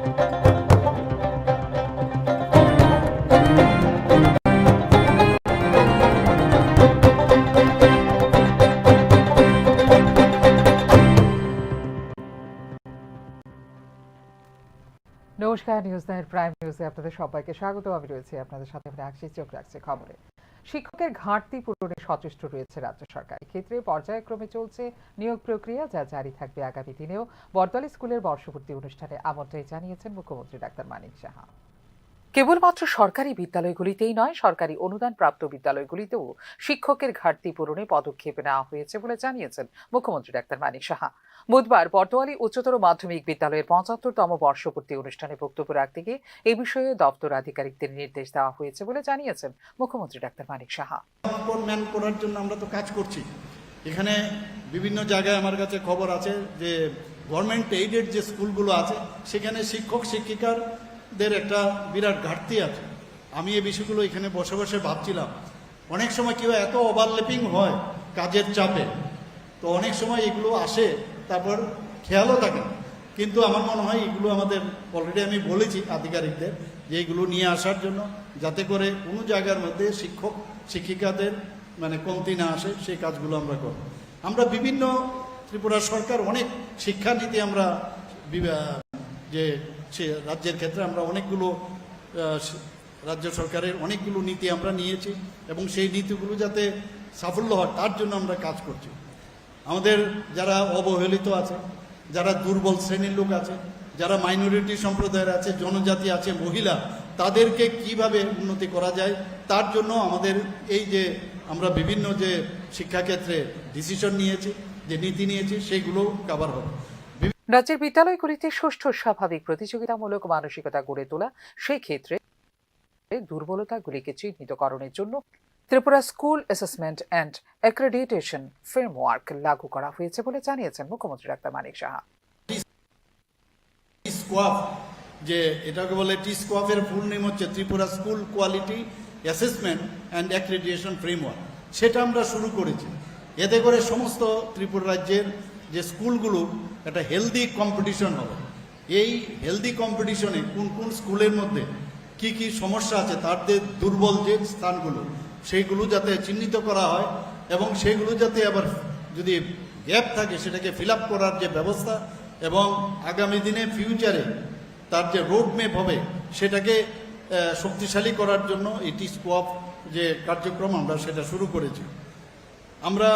নমস্কার, news night prime নিউজে আপনাদের সবাইকে স্বাগত। আমি রয়েছি আপনাদের সাথে, রাখছি চোখ রাখছে খবরে। শিক্ষকের ঘাটতি পূরণে সচেষ্ট রয়েছে রাজ্য সরকার। ক্ষেত্রে পর্যায়ক্রমে চলছে নিয়োগ প্রক্রিয়া, যা জারি থাকবে আগামী দিনেও। বরদলি স্কুলের বর্ষপূর্তি অনুষ্ঠানে আমন্ত্রণ জানিয়েছেন মুখ্যমন্ত্রী ডাক্তার মানিক সাহা। কেবলমাত্র সরকারি বিদ্যালয়গুলিতেই নয়, সরকারি অনুদান প্রাপ্ত বিদ্যালয়গুলিতেও শিক্ষকের ঘাটতি পূরণে পদক্ষেপ নেওয়া হয়েছে বলে জানিয়েছেন মুখ্যমন্ত্রী ডাক্তার মানিক সাহা। বুধবার বরদোয়ালি উচ্চতর মাধ্যমিক বিদ্যালয়ের ৭৫তম বর্ষপূর্তি অনুষ্ঠানে বক্তব্য রাখতে গিয়ে এ বিষয়ে দপ্তর আধিকারিকদের নির্দেশ দেওয়া হয়েছে বলে জানিয়েছেন মুখ্যমন্ত্রী ডাক্তার মানিক সাহা। করার জন্য আমরা তো কাজ করছি। এখানে বিভিন্ন জায়গায় আমার কাছে খবর আছে যে গভর্নমেন্ট এইডেড যে স্কুলগুলো আছে সেখানে শিক্ষক শিক্ষিকাদের একটা বিরাট ঘাটতি আছে। আমি এই বিষয়গুলো এখানে বসে বসে ভাবছিলাম, অনেক সময় কেউ এত ওভারল্যাপিং হয় কাজের চাপে, তো অনেক সময় এগুলো আসে তারপর খেয়ালও থাকে না। কিন্তু আমার মনে হয় এগুলো আমাদের অলরেডি আমি বলেছি আধিকারিকদের যে এগুলো নিয়ে আসার জন্য, যাতে করে কোনো জায়গার মধ্যে শিক্ষক শিক্ষিকাদের কমতি না আসে, সেই কাজগুলো আমরা করব। আমরা বিভিন্ন ত্রিপুরা সরকার অনেক শিক্ষানীতি আমরা যে রাজ্যের ক্ষেত্রে আমরা অনেকগুলো রাজ্য সরকারের অনেকগুলো নীতি আমরা নিয়েছি এবং সেই নীতিগুলো যাতে সাফল্য হয় তার জন্য আমরা কাজ করছি। আমাদের যারা অবহেলিত আছে, যারা দুর্বল শ্রেণীর লোক আছে, যারা মাইনরিটি সম্প্রদায়ের আছে, জনজাতি আছে, মহিলা, তাদেরকে কিভাবে উন্নতি করা যায় তার জন্য আমাদের এই যে আমরা বিভিন্ন যে শিক্ষাক্ষেত্রে ডিসিশন নিয়েছি, যে নীতি নিয়েছি, সেইগুলো কভার হবে। রাজ্যের বিদ্যালয়গুলিতে সুষ্ঠু স্বাভাবিক প্রতিযোগিতামূলক মানসিকতা গড়ে তোলা, সেই ক্ষেত্রে দুর্বলতাগুলিকে চিহ্নিতকরণের জন্য Tripura school assessment and accreditation framework লাগু করা হয়েছে বলে জানিয়েছেন মুখ্যমন্ত্রী ডাক্তার মানিক সাহা। যে এটাকে বলে টি-স্কোয়াফের ফুল নেম হচ্ছে Tripura school quality assessment and accreditation framework. সেটা আমরা শুরু করেছি। এতে করে সমস্ত ত্রিপুরা রাজ্যের যে স্কুলগুলো একটা হেলদি কম্পিটিশন হবে। এই হেলদি কম্পিটিশনে কোন কোন স্কুলের মধ্যে কি কি সমস্যা আছে, তাদের দুর্বল যে স্থানগুলো সেইগুলো যাতে চিহ্নিত করা হয় এবং সেইগুলো যাতে আবার যদি গ্যাপ থাকে সেটাকে ফিল আপ করার যে ব্যবস্থা এবং আগামী দিনে ফিউচারে তার যে রোড ম্যাপ হবে সেটাকে শক্তিশালী করার জন্য এই টি-স্কোয়াফ যে কার্যক্রম আমরা সেটা শুরু করেছি। আমরা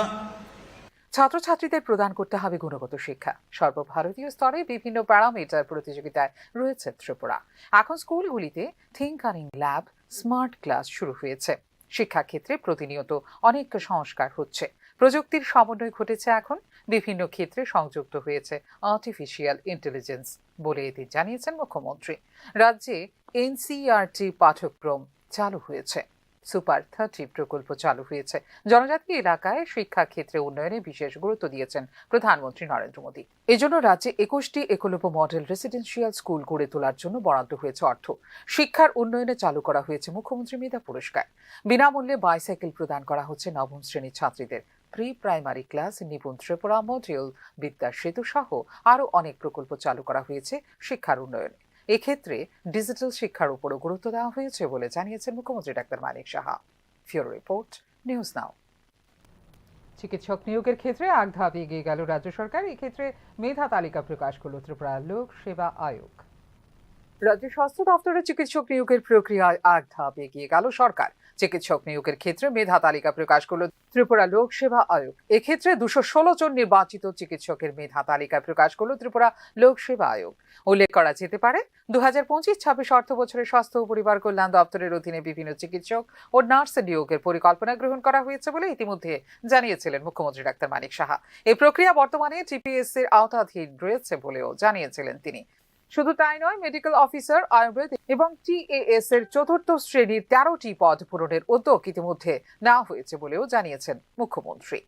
ছাত্রছাত্রীদের প্রদান করতে হবে গুণগত শিক্ষা। সর্বভারতীয় স্তরে বিভিন্ন প্যারামিটার প্রতিযোগিতায় রয়েছে ত্রিপুরা। এখন স্কুলগুলিতে থিঙ্কারিং ল্যাব, স্মার্ট ক্লাস শুরু হয়েছে। শিক্ষাক্ষেত্রে প্রতিনিয়ত অনেক সংস্কার হচ্ছে। প্রযুক্তির সমন্বয় ঘটেছে। এখন বিভিন্ন ক্ষেত্রে সংযুক্ত হয়েছে আর্টিফিশিয়াল ইন্টেলিজেন্স বলে এদিন জানিয়েছেন মুখ্যমন্ত্রী। রাজ্যে এনসিইআরটি পাঠ্যক্রম চালু হয়েছে। সুপার 30 প্রকল্প চালু হয়েছে। জনজাতি এলাকায় শিক্ষা ক্ষেত্রে উন্নয়নে বিশেষ গুরুত্ব দিয়েছেন প্রধানমন্ত্রী নরেন্দ্র মোদী। এজন্য রাজ্যে 21টি একলব্য মডেল রেসিডেন্সিয়াল স্কুল গড়ে তোলার জন্য বরাদ্দ হয়েছে অর্থ। শিক্ষার উন্নয়নে চালু করা হয়েছে মুখ্যমন্ত্রী মেধা পুরস্কার। বিনামূল্যে বাইসাইকেল প্রদান করা হচ্ছে নবম শ্রেণীর ছাত্রীদের। প্রি প্রাইমারি ক্লাস, নিপুণ ত্রিপুরা মডিউল, বিদ্যা সেতু সহ আরও অনেক প্রকল্প চালু করা হয়েছে শিক্ষার উন্নয়নে। এক্ষেত্রে ডিজিটাল শিক্ষার উপরও গুরুত্ব দেওয়া হয়েছে বলে জানিয়েছেন মুখ্যমন্ত্রী ডাক্তার Manik Saha. Bureau report, news now. চিকিৎসক নিয়োগের ক্ষেত্রে এক ধাপ এগিয়ে গেল রাজ্য সরকার। এক্ষেত্রে মেধা তালিকা প্রকাশ করল ত্রিপুরা লোক সেবা আয়োগ। রাজ্য স্বাস্থ্য দপ্তরের চিকিৎসক নিয়োগের প্রক্রিয়ায় এক ধাপ এগিয়ে গেল সরকার। চিকিৎসক নিয়োগের ক্ষেত্রে মেধা তালিকা প্রকাশ করল ত্রিপুরা লোক সেবা আয়োগ। এক্ষেত্রে 216 জন নির্বাচিত চিকিৎসকের মেধা তালিকা প্রকাশ করল ত্রিপুরা লোক সেবা আয়োগ। উল্লেখ করা যেতে পারে, 2025-26 অর্থ বছরের স্বাস্থ্য ও পরিবার কল্যাণ দপ্তরের অধীনে বিভিন্ন চিকিৎসক ও নার্স নিয়োগের পরিকল্পনা গ্রহণ করা হয়েছে বলে ইতিমধ্যে জানিয়েছিলেন মুখ্যমন্ত্রী ডাক্তার মানিক সাহা। এই প্রক্রিয়া বর্তমানে টিপিএস-এর আওতাধীন রয়েছে বলেও জানিয়েছিলেন তিনি। শুধু তাই নয়, মেডিকেল অফিসার, আয়ুর্বেদ এবং টিএএস এর 4র্থ শ্রেণীর 13টি পদ পূরণের উদ্যোগ ইতিমধ্যে নেওয়া হয়েছে বলেও জানিয়েছেন মুখ্যমন্ত্রী।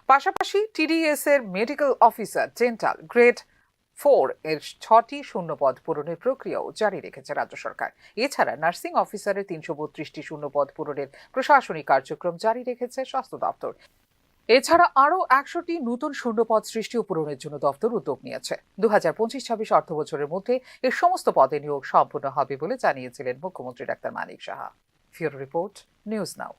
পাশাপাশি টিডিএস এর মেডিকেল অফিসার ডেন্টাল গ্রেড 4 এর 6টি শূন্যপদ পূরণের প্রক্রিয়াও জারি রেখেছে রাজ্য সরকার। এছাড়া নার্সিং অফিসারের 332টি শূন্যপদ পূরণের প্রশাসনিক কার্যক্রম জারি রেখেছে স্বাস্থ্য দপ্তর। এছাড়া আরও 100টি নতুন শূন্যপদ সৃষ্টি ও পূরণের জন্য দফতর উদ্যোগ নিয়েছে। 2025-26 অর্থ বছরের মধ্যে এর সমস্ত পদে নিয়োগ সম্পূর্ণ হবে বলে জানিয়েছিলেন মুখ্যমন্ত্রী ডাক্তার Manik Saha. Bureau report, news now.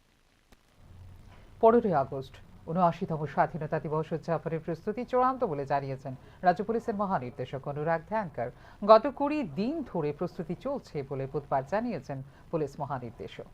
15 August ৭৯তম স্বাধীনতা দিবস উদযাপনের প্রস্তুতি চূড়ান্ত বলে জানিয়েছেন রাজ্য পুলিশের মহানির্দেশক অনুরাগ ধ্যানকর। গত 20 দিন ধরে প্রস্তুতি চলছে বলে বুধবার জানিয়েছেন পুলিশ মহানির্দেশক।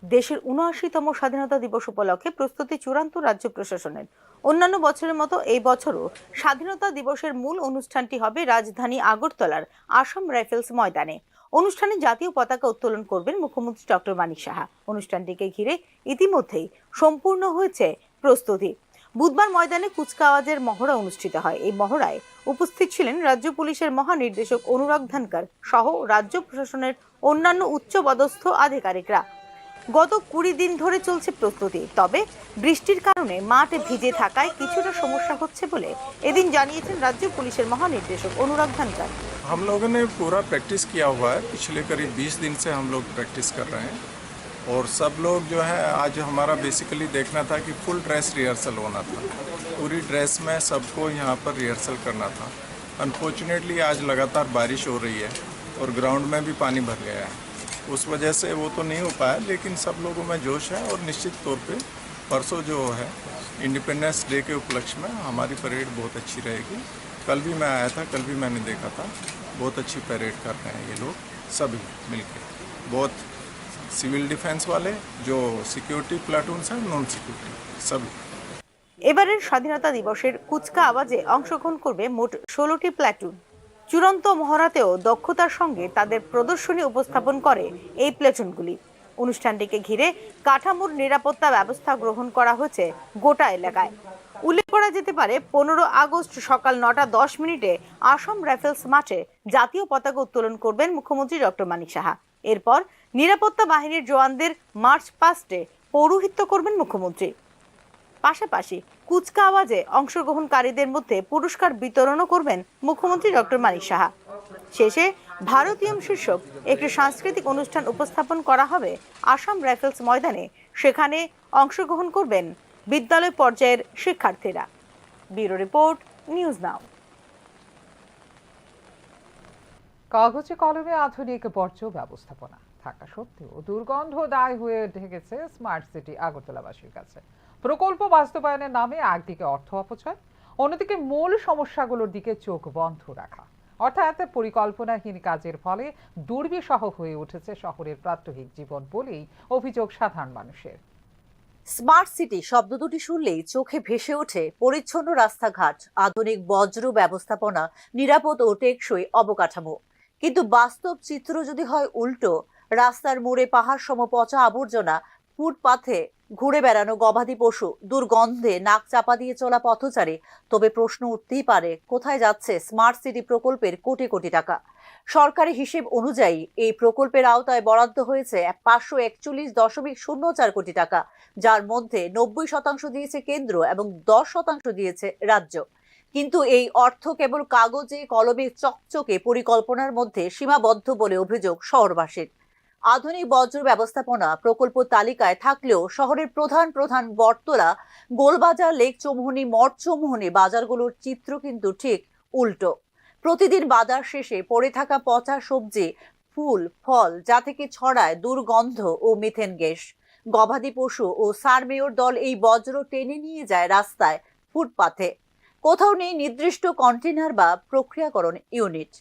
দেশের ৭৯তম স্বাধীনতা দিবস উপলক্ষে প্রস্তুতি চূড়ান্ত রাজ্য প্রশাসনের। অন্যান্য বছরের মতো এই বছরও স্বাধীনতা দিবসের মূল অনুষ্ঠানটি হবে রাজধানী আগরতলার আসাম রাইফেলস ময়দানে। অনুষ্ঠানে জাতীয় পতাকা উত্তোলন করবেন মুখ্যমন্ত্রী ডক্টর মানিক সাহা। অনুষ্ঠানটিকে ঘিরে ইতিমধ্যেই সম্পূর্ণ হয়েছে প্রস্তুতি। বুধবার ময়দানে কুচকাওয়াজের মহড়া অনুষ্ঠিত হয়। এই মহড়ায় উপস্থিত ছিলেন রাজ্য পুলিশের মহানির্দেশক অনুরাগ ধানকর সহ রাজ্য প্রশাসনের অন্যান্য উচ্চপদস্থ আধিকারিকরা। গত 20 দিন ধরে চলছে প্রস্তুতি, তবে বৃষ্টির কারণে মাঠ ভিজে থাকায় কিছুটা সমস্যা হচ্ছে বলে এদিন জানিয়েছেন রাজ্য পুলিশের মহানির্দেশক অনুরাগ ধানকর। हम लोगों ने पूरा प्रैक्टिस किया हुआ है। पिछले करीब 20 दिन से हम लोग प्रैक्टिस कर रहे हैं और सब लोग जो है, आज हमारा बेसिकली देखना था कि फुल ड्रेस रिहर्सल होना था। पूरी ड्रेस में सबको यहाँ पर रिहर्सल करना था। अनफॉर्चुनेटली आज लगातार बारिश हो रही है और ग्राउंड में भी पानी भर गया है। उस वजह से वो तो नहीं हो पाया, लेकिन सब लोगों में जोश है और निश्चित तौर पे परसों जो है इंडिपेंडेंस डे के उपलक्ष्य में हमारी परेड बहुत अच्छी रहेगी। कल भी मैं आया था, कल भी मैंने देखा था, बहुत अच्छी परेड कर रहे हैं ये लोग सभी मिलकर। बहुत सिविल डिफेंस वाले, जो सिक्योरिटी प्लाटून्स हैं, नॉन सिक्योरिटी सभी। এবারের স্বাধীনতা দিবসের কুচকা আওয়াজে অংশগ্রহণ করবে মোট 16টি প্ল্যাটুন। চূড়ান্ত মহড়াতেও দক্ষতার সঙ্গে তাদের প্রদর্শনী উপস্থাপন করে এই প্ল্যাটুনগুলি। অনুষ্ঠানটিকে ঘিরে কাঠামোর নিরাপত্তা ব্যবস্থা গ্রহণ করা হয়েছে গোটা এলাকায়। উল্লেখ করা যেতে পারে 15 আগস্ট সকাল 9:10 আসাম রাইফেলস মাঠে জাতীয় পতাকা উত্তোলন করবেন মুখ্যমন্ত্রী ডক্টর মানিক সাহা। এরপর নিরাপত্তা বাহিনীর জওয়ানদের মার্চ পাস্টে পৌরোহিত্য করবেন মুখ্যমন্ত্রী। পাশাপাশি কুচকা আওয়াজে অংশগ্রহণকারীদের মধ্যে পুরস্কার বিতরণও করবেন মুখ্যমন্ত্রী ডক্টর মানিক সাহা। শেষে ভারতীয়ম শীর্ষক একটি সাংস্কৃতিক অনুষ্ঠান উপস্থাপন করা হবে আসাম রাইফেলস ময়দানে। সেখানে অংশগ্রহণ করবেন বিদ্যালয় পর্যায়ের শিক্ষার্থীরা। ব্যুরো রিপোর্ট, নিউজ নাও। কাগজে কলমে আধুনিক বর্জ্য ব্যবস্থাপনা থাকা সত্ত্বেও দুর্গন্ধ দায় হয়ে ঢেকেছে স্মার্ট সিটি আগরতলাবাসীর কাছে। প্রকল্প বাস্তবায়নের নামে একদিকে অর্থ অপচয়, অন্যদিকে মূল সমস্যাগুলোর দিকে চোখ বন্ধ রাখা, অর্থাৎ পরিকল্পনাহীন কাজের ফলে দুর্বিষহ হয়ে উঠেছে শহরের প্রাত্যহিক জীবন বলেই অভিযোগ সাধারণ মানুষের। স্মার্ট সিটি শব্দ দুটি শুনলেই চোখে ভেসে ওঠে পরিচ্ছন্ন রাস্তাঘাট, আধুনিক বজ্র ব্যবস্থাপনা, নিরাপদ ও টেকসই অবকাঠামো। কিন্তু বাস্তব চিত্র যদি হয় উল্টো, রাস্তার মোড়ে পাহাড় সম পচা আবর্জনা, ফুটপাথে ঘুরে বেড়ানো গবাদি পশু, দুর্গন্ধে নাক চাপা দিয়ে চলা পথচারী, তবে প্রশ্ন উঠতেই পারে, কোথায় যাচ্ছে স্মার্ট সিটি প্রকল্পের কোটি কোটি টাকা? সরকারি হিসেব অনুযায়ী এই প্রকল্পের আওতায় বরাদ্দ হয়েছে 541.04 কোটি টাকা, যার মধ্যে 90% দিয়েছে কেন্দ্র এবং 10% দিয়েছে রাজ্য। কিন্তু এই অর্থ কেবল কাগজে কলমে চকচকে পরিকল্পনার মধ্যে সীমাবদ্ধ বলে অভিযোগ শহরবাসীর। আধুনিক বজ্র ব্যবস্থাপনা প্রকল্প তালিকায় থাকলেও শহরের প্রধান প্রধান বটতলা, গোলবাজার, লেক চৌমুহনী, মঠ চৌমুহনী বাজারগুলোর চিত্র কিন্তু ঠিক উল্টো। প্রতিদিন বাজার শেষে পড়ে থাকা পচা সবজি, ফুল, ফল, যা থেকে ছড়ায় দুর্গন্ধ ও মিথেন গ্যাস। গবাদি পশু ও সারমেয়র দল এই বজ্র টেনে নিয়ে যায় রাস্তায়, ফুটপাথে। কোথাও নেই নির্দিষ্ট কন্টেনার বা প্রক্রিয়াকরণ ইউনিট।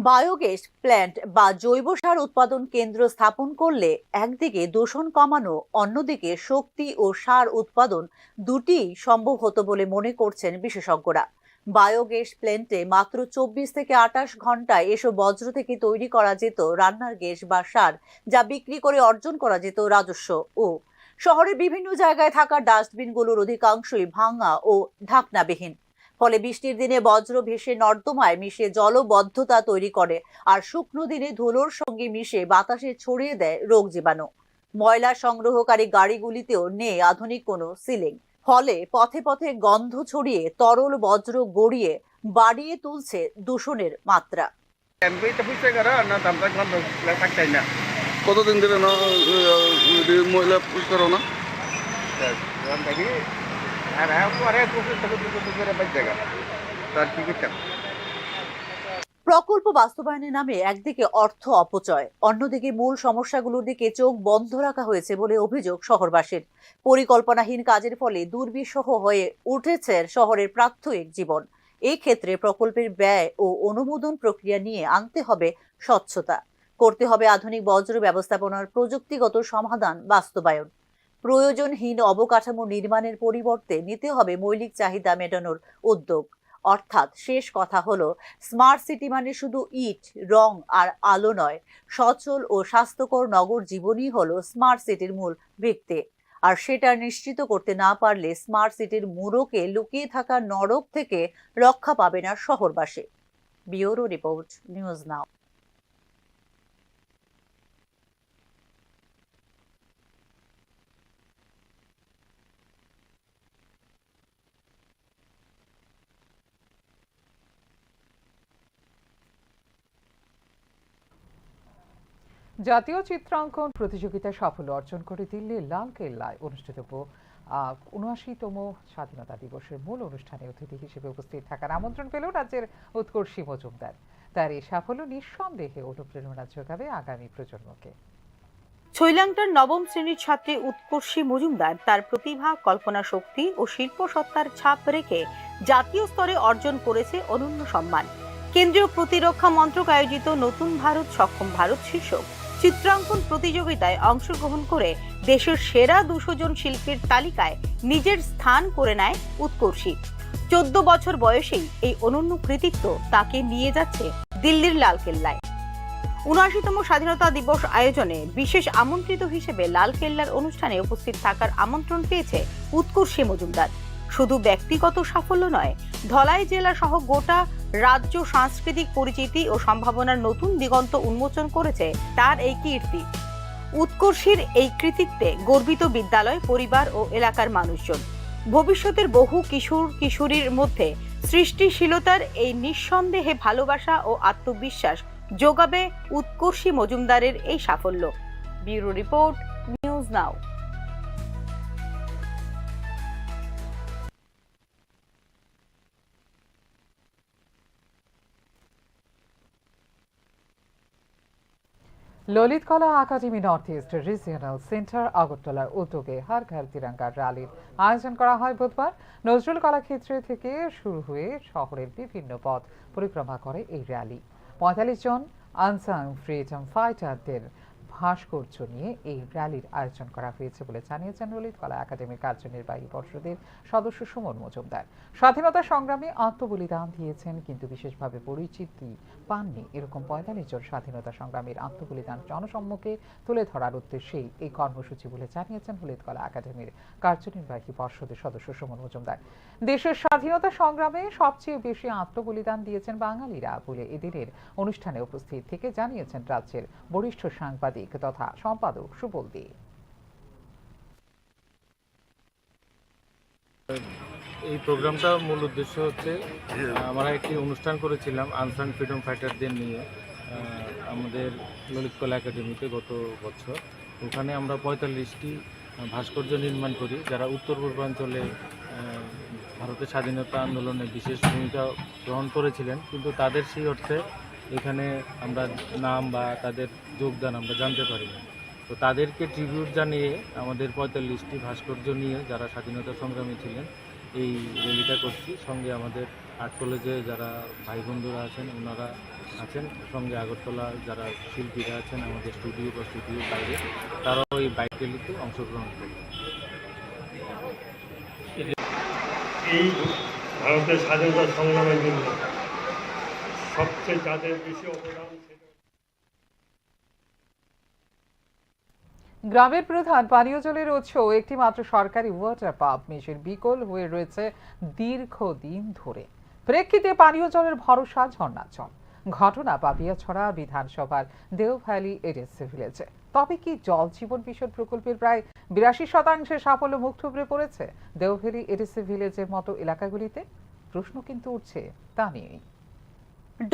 বায়োগ্যাস প্ল্যান্ট বা জৈব সার উৎপাদন কেন্দ্র স্থাপন করলে একদিকে দূষণ কমানো, অন্যদিকে শক্তি ও সার উৎপাদন দুটি সম্ভব হতো বলে মনে করছেন বিশেষজ্ঞরা। বায়োগ্যাস প্ল্যান্টে মাত্র 24 থেকে 28 ঘন্টায় এসব বজ্র থেকে তৈরি করা যেত রান্নার গ্যাস বা সার, যা বিক্রি করে অর্জন করা যেত রাজস্ব। ও শহরের বিভিন্ন জায়গায় থাকা ডাস্টবিনগুলোর অধিকাংশই ভাঙা ও ঢাকনাবিহীন, ফলে বৃষ্টির দিনে বজ্র ভেসে নর্দমায় মিশে জলবদ্ধতা তৈরি করে, আর শুকনো দিনে ধুলোর সঙ্গে মিশে বাতাসে ছড়িয়ে দেয় রোগ জীবাণু। ময়লা সংগ্রহকারী গাড়িগুলিতেও নেই আধুনিক কোনো সিলিং। ফলে পথে পথে গন্ধ ছড়িয়ে তরল বজ্র গড়িয়ে বাড়িয়ে তুলছে দূষণের মাত্রা। কতদিন ধরে মহিলা করো না? প্রকল্প বাস্তবায়নের নামে একদিকে অর্থ অপচয়, অন্যদিকে মূল সমস্যাগুলোর দিকে চোখ বন্ধ রাখা হয়েছে বলে অভিযোগ শহরবাসীর। পরিকল্পনাহীন কাজের ফলে দুর্বিষহ হয়ে উঠেছে শহরের প্রাত্যহিক জীবন। এই ক্ষেত্রে প্রকল্পের ব্যয় ও অনুমোদন প্রক্রিয়া নিয়ে আনতে হবে স্বচ্ছতা, করতে হবে আধুনিক বজ্র ব্যবস্থাপনার প্রযুক্তিগত সমাধান বাস্তবায়ন। প্রয়োজনহীন অবকাঠামো নির্মাণের পরিবর্তে নিতে হবে মৌলিক চাহিদা মেটানোর উদ্যোগ। অর্থাৎ শেষ কথা হলো, স্মার্ট সিটি মানে শুধু ইট, রং আর আলো নয়, সচল ও স্বাস্থ্যকর নগর জীবনই হলো স্মার্ট সিটির মূল ভিত্তি। আর সেটা নিশ্চিত করতে না পারলে স্মার্ট সিটির মুরোকে লুকিয়ে থাকা নরক থেকে রক্ষা পাবে না শহরবাসী। Bureau report, news now. জাতীয় চিত্রাঙ্কন প্রতিযোগিতায় সাফল্য অর্জন করে দিল্লির লালকেল্লায় অনুষ্ঠিত ৭৯তম স্বাধীনতা দিবসের মূল অনুষ্ঠানে অতিথি হিসেবে উপস্থিত থাকার আমন্ত্রণ পেল রাজ্যের উৎকর্ষী মজুমদার। তার এই সাফল্য নিঃসন্দেহে অনুপ্রেরণা যোগাবে আগামী প্রজন্মকে। ছৈলাংটার নবম শ্রেণীর ছাত্রী উৎকর্ষী মজুমদার তার প্রতিভা, কল্পনা শক্তি ও শিল্প সত্তার ছাপ রেখে জাতীয় স্তরে অর্জন করেছে অনন্য সম্মান। কেন্দ্রীয় প্রতিরক্ষা মন্ত্রক আয়োজিত নতুন ভারত সক্ষম ভারত শীর্ষক চিত্রাঙ্কন প্রতিযোগিতায় অংশগ্রহণ করে দেশের সেরা ২০০ জন শিল্পীর তালিকায় নিজের স্থান করে নেয় উৎকর্ষী। ১৪ বছর বয়সেই এই অনন্য কৃতিত্ব তাকে নিয়ে যাচ্ছে দিল্লির লালকেল্লায়। ৭৯তম স্বাধীনতা দিবস আয়োজনে বিশেষ আমন্ত্রিত হিসেবে লালকেল্লার অনুষ্ঠানে উপস্থিত থাকার আমন্ত্রণ পেয়েছে উৎকর্ষী মজুমদার। শুধু ব্যক্তিগত সাফল্য নয়, ধলাই জেলা সহ গোটা রাজ্য সাংস্কৃতিক পরিচিতি ও সম্ভাবনার নতুন দিগন্ত উন্মোচন করেছে তার এই কীর্তি। উৎকর্ষীর এই কৃতিত্বে গর্বিত বিদ্যালয়, পরিবার ও এলাকার মানুষজন। ভবিষ্যতের বহু কিশোর কিশোরীর মধ্যে সৃষ্টিশীলতার এই নিঃসন্দেহে ভালোবাসা ও আত্মবিশ্বাস যোগাবে উৎকর্ষী মজুমদারের এই সাফল্য। Bureau report, news now. Lalit Kala Akademi North East Regional Centre আগরতলার উদ্যোগে হর ঘর তিরঙ্গা র্যালির আয়োজন করা হয় বুধবার। নজরুল কলাক্ষেত্র থেকে শুরু হয়ে শহরের বিভিন্ন পথ পরিক্রমা করে এই র্যালি। ৪৫ জন আনসাং ফ্রিডম ফাইটারদের ভাস্কর্য নিয়ে এই র্যালির আয়োজন করা হয়েছে বলে জানিয়েছেন ললিত কলা একাডেমির কার্যনির্বাহী পর্ষদের সদস্য সুমন মজুমদার। স্বাধীনতা সংগ্রামে আত্মবলিদান দিয়েছেন কিন্তু বিশেষভাবে পরিচিতি পাননি এরকম ৪৫ জন স্বাধীনতা সংগ্রামীর আত্মবলিদান জনসম্মুখে তুলে ধরার উদ্দেশ্যেই এই কর্মসূচি বলে জানিয়েছেন ললিত কলা একাডেমির কার্যনির্বাহী পর্ষদের সদস্য সুমন মজুমদার। দেশের স্বাধীনতা সংগ্রামে সবচেয়ে বেশি আত্মবলিদান দিয়েছেন বাঙালিরা বলে এদিনের অনুষ্ঠানে উপস্থিত থেকে জানিয়েছেন রাজ্যের বরিষ্ঠ সাংবাদিক তথা সম্পাদক সুবল দে। এই প্রোগ্রামটা মূল উদ্দেশ্য হচ্ছে, আমরা একটি অনুষ্ঠান করেছিলাম আনসাং ফ্রিডম ফাইটারদের নিয়ে আমাদের ললিত কলা একাডেমিতে গত বছর। ওখানে আমরা ৪৫টি ভাস্কর্য নির্মাণ করি যারা উত্তর পূর্বাঞ্চলে ভারতের স্বাধীনতা আন্দোলনে বিশেষ ভূমিকা গ্রহণ করেছিলেন, কিন্তু তাদের সেই অর্থে এখানে আমরা নাম বা তাদের যোগদান আমরা জানতে পারি না। তো তাদেরকে ট্রিবিউট জানিয়ে আমাদের ৪৫টি ভাস্কর্য নিয়ে যারা স্বাধীনতা সংগ্রামী ছিলেন এই র্যালিটা করছি। সঙ্গে আমাদের আর্ট কলেজে যারা ভাই বন্ধুরা আছেন ওনারা আছেন, সঙ্গে আগরতলার যারা শিল্পীরা আছেন আমাদের স্টুডিও বা স্টুডিওর বাইরে, তারাও এই বাইক র্যালিতে অংশগ্রহণ করবে। এই ভারতের স্বাধীনতা সংগ্রামের জন্য সবচেয়ে যাদের বেশি অবদান। গ্রামের প্রধান পানীয় জলের উৎস একটি মাত্র সরকারি ওয়াটার পাম্প মেশিন বিকল হয়ে রয়েছে দীর্ঘদিন ধরে। প্রেক্ষিতে পানীয় জলের ভরসা ঝর্ণার জল। ঘটনা পাপিয়াছড়া বিধানসভার দেওভ্যালি এডিসি ভিলেজে। তবে কি জল জীবন মিশন প্রকল্পের প্রায় 82% সাফল্য মুখ থুবড়ে পড়েছে দেওভেলি এডিসি ভিলেজের মতো এলাকাগুলিতে? প্রশ্ন কিন্তু উঠছে তা নিয়েই।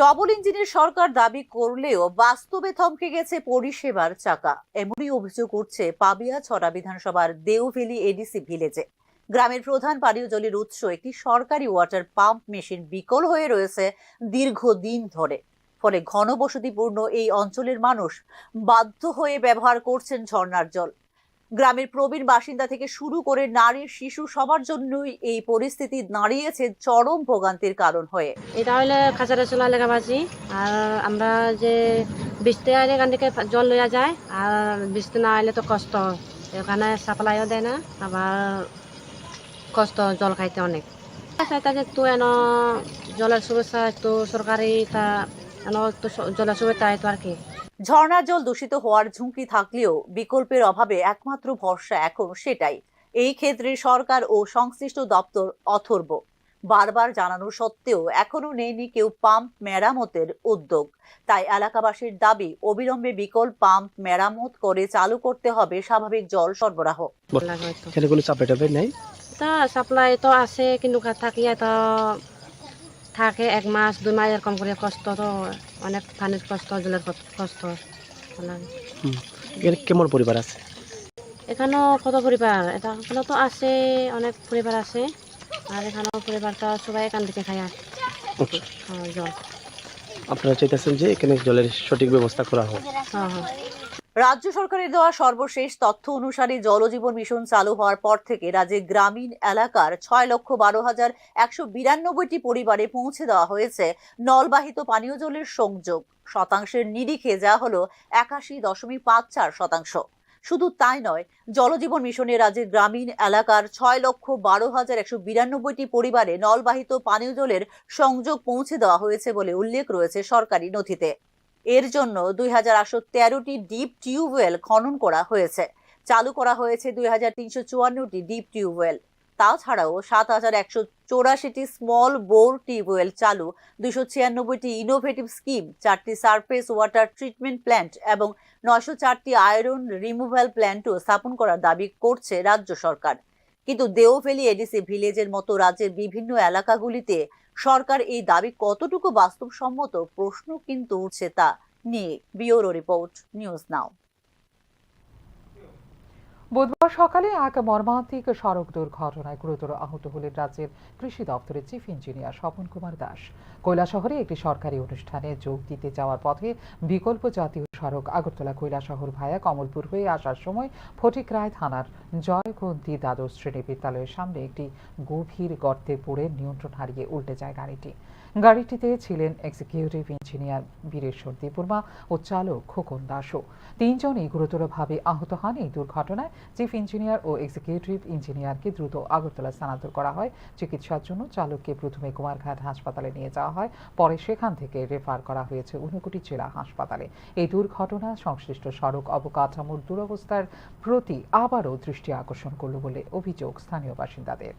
ডবল ইঞ্জিনের সরকার দাবি করলেও বাস্তবে থমকে গেছে পরিষেবার চাকা, এমনই অভিযোগ উঠছে পাবিয়াছড়া বিধানসভার দেওভেলি এডিসি ভিলেজে। গ্রামের প্রধান পানীয় জলের উৎস একটি সরকারি ওয়াটার পাম্প মেশিন বিকল হয়ে রয়েছে দীর্ঘদিন ধরে। ফলে ঘনবসতিপূর্ণ এই অঞ্চলের মানুষ বাধ্য হয়ে ব্যবহার করছেন ঝর্ণার জল। গ্রামের প্রবীণ বাসিন্দা থেকে শুরু করে নারী শিশু সবার জন্যই এই পরিস্থিতি দাঁড়িয়েছে চরম ভোগান্তির কারণ হয়ে। এটা হলে খাঁচারে চলা লেখাবাজি, আর আমরা যে বৃষ্টি আইলে এখান থেকে জল লইয়া যায়, আর বৃষ্টি না আইলে তো কষ্ট, এখানে সাপ্লাইও দেয় না, আবার কষ্ট জল খাইতে অনেক। তো এন জলের সমস্যা একটু সরকারি তা এন একটু জলের সুবিধা তো আর কি। ঝর্ণার জল দূষিত হওয়ার ঝুঁকি থাকলেও বিকল্পের অভাবে একমাত্র ভরসা এখন সেটাই। এই ক্ষেত্রে সরকার ও সংশ্লিষ্ট দপ্তর অথর্ব। বারবার জানানো সত্ত্বেও এখনো নেয়নি কেউ পাম্প মেরামতের উদ্যোগ। তাই এলাকাবাসীর দাবি অবিলম্বে বিকল্প পাম্প মেরামত করে চালু করতে হবে স্বাভাবিক জল সরবরাহ। তা সাপ্লাই তো আছে, কিন্তু থাকিয়ে তো থাকে 1 মাস 2 মাস এরকম করে, কষ্ট তো অনেক, পানির কষ্ট, জলের কষ্ট। কেমন পরিবার আছে এখানেও? কত পরিবার, এখানে তো আছে অনেক পরিবার আছে, আর এখানেও পরিবারটা সবাই এখান থেকে খায় জল। আপনারা চাইতেছেন যে এখানে জলের সঠিক ব্যবস্থা করা হোক? হ্যাঁ। রাজ্য সরকারের দেওয়া সর্বশেষ তথ্য অনুসারে জলজীবন মিশন চালু হওয়ার পর থেকে রাজ্যের গ্রামীণ এলাকার 6,12,192টি পরিবারে পৌঁছে দেওয়া হয়েছে নলবাহিত পানীয় জলের সংযোগ। শতাংশের নিরিখে যা হলো 81.54%। শুধু তাই নয়, জলজীবন মিশনে রাজ্যের গ্রামীণ এলাকার 6,12,192টি পরিবারে নলবাহিত পানীয় জলের সংযোগ পৌঁছে দেওয়া হয়েছে বলে উল্লেখ রয়েছে সরকারি নথিতে। এর জন্য 2,813টি ডিপ টিউবওয়েল খনন করা হয়েছে। চালু করা হয়েছে 2,354টি ডিপ টিউবওয়েল। তাছাড়াও 7,184টি স্মল বোর টিউবওয়েল চালু, 296টি ইনোভেটিভ স্কিম, 4টি সারফেস ওয়াটার ট্রিটমেন্ট প্ল্যান্ট এবং 904টি আয়রন রিমুভাল প্ল্যান্টও স্থাপন করার দাবি করছে রাজ্য সরকার। কিন্তু দেওভেলি এডিসি ভিলেজের মতো রাজ্যের বিভিন্ন এলাকাগুলিতে সরকার এই দাবি কতটুকু বাস্তবসম্মত, প্রশ্ন কিন্তু উঠছে তা নিয়ে। ব্যুরো রিপোর্ট, নিউজ নাও। বুধবার সকালে এক মর্মান্তিক সড়ক দুর্ঘটনায় গুরুতর আহত হলেন রাজ্যের কৃষি দপ্তরের চিফ ইঞ্জিনিয়ার স্বপন কুমার দাস। কৈলাসহরে একটি সরকারি অনুষ্ঠানে যোগ দিতে যাওয়ার পথে বিকল্প জাতীয় সড়ক আগরতলা কৈলাসহর ভায়া কমলপুর হয়ে আসার সময় ফটিকরায় থানার জয়কুন্তী দ্বাদশ শ্রেণী বিদ্যালয়ের সামনে একটি গভীর গর্তে পড়ে নিয়ন্ত্রণ হারিয়ে উল্টে যায় গাড়িটি। গাড়িটিতে ছিলেন এক্সিকিউটিভ ইঞ্জিনিয়ার বীরেশ্বর দেববর্মা ও চালক খোকন দাসও। 3 জনই গুরুতরভাবে আহত হন। এই দুর্ঘটনায় চিফ ইঞ্জিনিয়ার ও এক্সিকিউটিভ ইঞ্জিনিয়ারকে দ্রুত আগরতলা স্থানান্তর করা হয়। চিকিৎসার জন্য চালককে প্রথমে কুমারঘাট হাসপাতালে নিয়ে যাওয়া হয়, পরে সেখান থেকে রেফার করা হয়েছে ঊনকোটি জেলা হাসপাতালে। এই দুর্ঘটনা সংশ্লিষ্ট সড়ক অবকাঠামোর দুরবস্থার প্রতি আবারও দৃষ্টি আকর্ষণ করল বলে অভিযোগ স্থানীয় বাসিন্দাদের।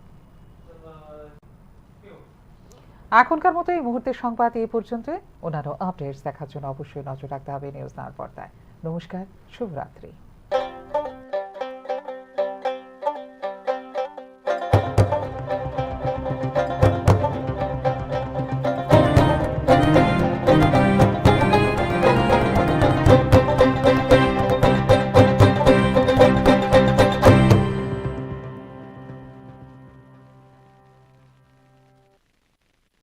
এখনকার মতো এই মুহূর্তের সংবাদ এই পর্যন্ত। অন্যান্য আপডেটস দেখার জন্য অবশ্যই নজর রাখতে হবে নিউজ নাওর পর্দায়। নমস্কার, শুভরাত্রি।